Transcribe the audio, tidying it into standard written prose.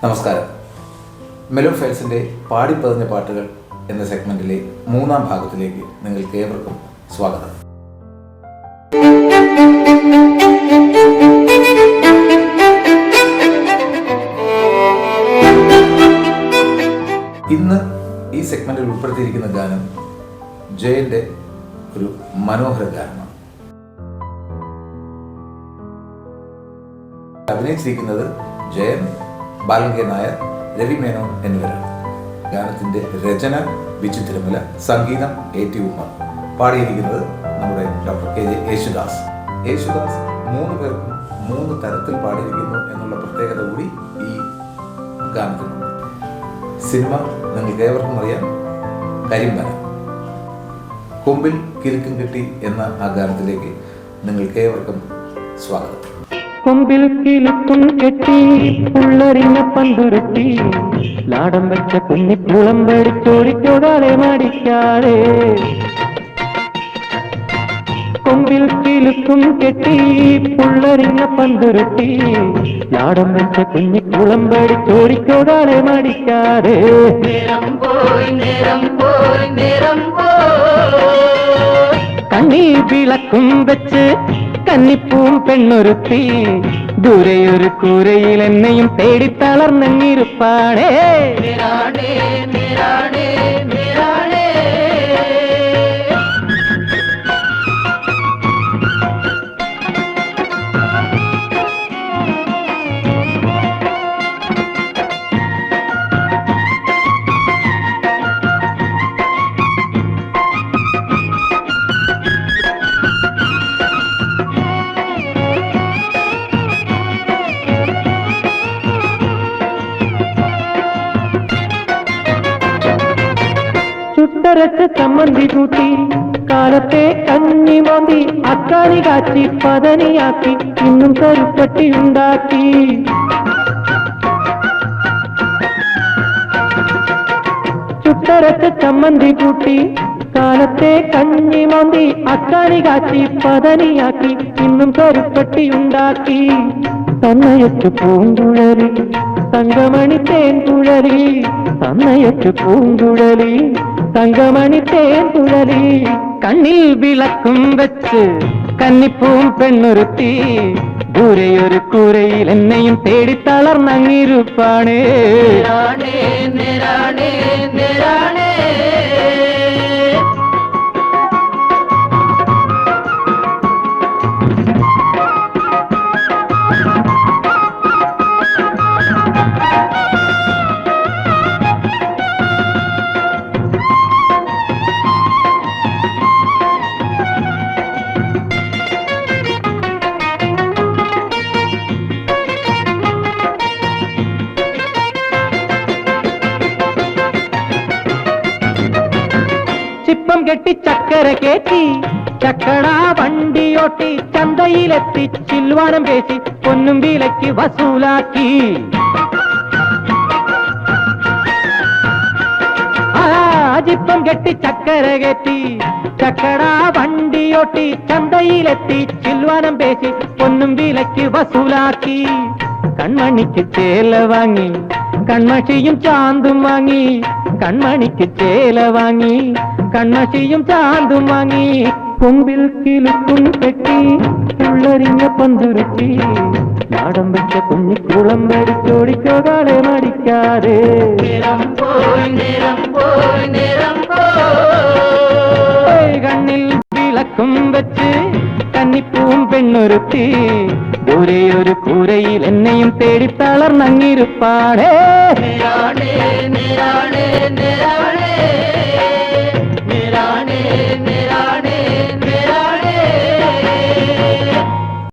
നമസ്കാരം. മെലോ ഫെൽസിൻ്റെ പാടിപ്പതിഞ്ഞ പാട്ടുകൾ എന്ന സെഗ്മെൻറ്റിലെ മൂന്നാം ഭാഗത്തിലേക്ക് നിങ്ങൾക്ക് ഏവർക്കും സ്വാഗതം. ഇന്ന് ഈ സെഗ്മെൻറ്റിൽ ഉൾപ്പെടുത്തിയിരിക്കുന്ന ഗാനം ജയൻ്റെ ഒരു മനോഹര ഗാനമാണ്. അഭിനയിച്ചിരിക്കുന്നത് ജയൻ, ബാലൻ കെ നായർ, രവി മേനോൻ എന്നിവരാണ്. ഗാനത്തിൻ്റെ രചന ബിജു തിരുമല, സംഗീതം AT ഉമ്മർ, പാടിയിരിക്കുന്നത് നമ്മുടെ ഡോക്ടർ KJ യേശുദാസ്. യേശുദാസ് 3 പേർക്കും 3 തരത്തിൽ പാടിയിരിക്കുന്നു എന്നുള്ള പ്രത്യേകത കൂടി ഈ ഗാനത്തിനുണ്ട്. സിനിമ നിങ്ങൾക്ക് ഏവർക്കും അറിയാം, കരിമ്പന. കൊമ്പിൽ കിലുക്കും കിട്ടി എന്ന ആ ഗാനത്തിലേക്ക് നിങ്ങൾക്ക് ഏവർക്കും സ്വാഗതം. കൊമ്പിൽ കിലുക്കും കെട്ടി പുള്ളറിഞ്ഞ പന്തുരുട്ടി ലാടം വെച്ച കുഞ്ഞിക്കുളം പേടിച്ചോടിച്ചോടാതെ മടിക്കാതെ. കൊമ്പിൽ കിലുക്കും കെട്ടി പുള്ളറിഞ്ഞ പന്തുരുട്ടി ലാടം വെച്ച കുഞ്ഞിക്കുളം പേടിച്ചോടിച്ചോടാതെ മടിക്കാതെ. കണ്ണീർ വിളക്കും വെച്ച് കന്നിപ്പൂം പെണ്ണൊരുത്തി ദൂരെയൊരു കൂരയിൽ എന്നെയും തേടി തളർന്നിരുപ്പാണേ. ചുട്ടരച്ച് ചമ്മന്തി കൂട്ടി കാലത്തെ കഞ്ഞി മാന്തി അക്കാനി കാച്ചി പതനിയാക്കി ഇന്നും കരുപ്പട്ടി ഉണ്ടാക്കി. ചുട്ടരച്ച് ചമ്മന്തി കൂട്ടി കാലത്തെ കഞ്ഞി മാന്തി അക്കാനി കാച്ചി പതനിയാക്കി ഇന്നും കരുപ്പട്ടി ഉണ്ടാക്കി. തന്നയച്ചു പൂങ്കുഴലി തങ്കമണി തേൻകുഴലി, തന്നയച്ചു പൂങ്കുഴലി തങ്കമണി തേൻകുഴലി. കണ്ണിൽ വിളക്കും വെച്ച് കന്നിപ്പൂം പെണ്ണൊരുത്തി ദൂരെയൊരു കൂരയിൽ എന്നെയും തേടി തളർന്നങ്ങിരുപ്പാണേ. ചിപ്പം കെട്ടി ചക്കര കേറ്റി ചക്കടാ വണ്ടിയോട്ടി ചന്തയിലെത്തി ചിൽവാനം പേശി പൊന്നും വിലയ്ക്ക് വസൂലാക്കി. ചിപ്പം കെട്ടി ചക്കര കയറ്റി ചക്കടാ വണ്ടിയോട്ടി ചന്തയിലെത്തി ചിൽവാനം പേശി പൊന്നും വിലയ്ക്ക് വസൂലാക്കി. കൺമണിക്ക് ചേല വാങ്ങി കൺമഷിയും ചാന്തും വാങ്ങി, കൺമണിക്ക് ചേല വാങ്ങി കൺമഷിയും ചാന്തും വാങ്ങി. കൊമ്പിൽ കിലുക്കും കെട്ടി പുള്ളറിഞ്ഞ പന്തുരുത്തി നാടം വെച്ച കുഞ്ഞിക്കുളം മേടിച്ചോടിച്ചോടാതെ മടിക്കാതെ. കണ്ണിൽ വിളക്കും വെച്ച് കന്നിപ്പൂം പെണ്ണൊരുത്തി ദൂരെയൊരു കൂരയിൽ എന്നെയും തേടി തളർന്നങ്ങിരുപ്പാണേ.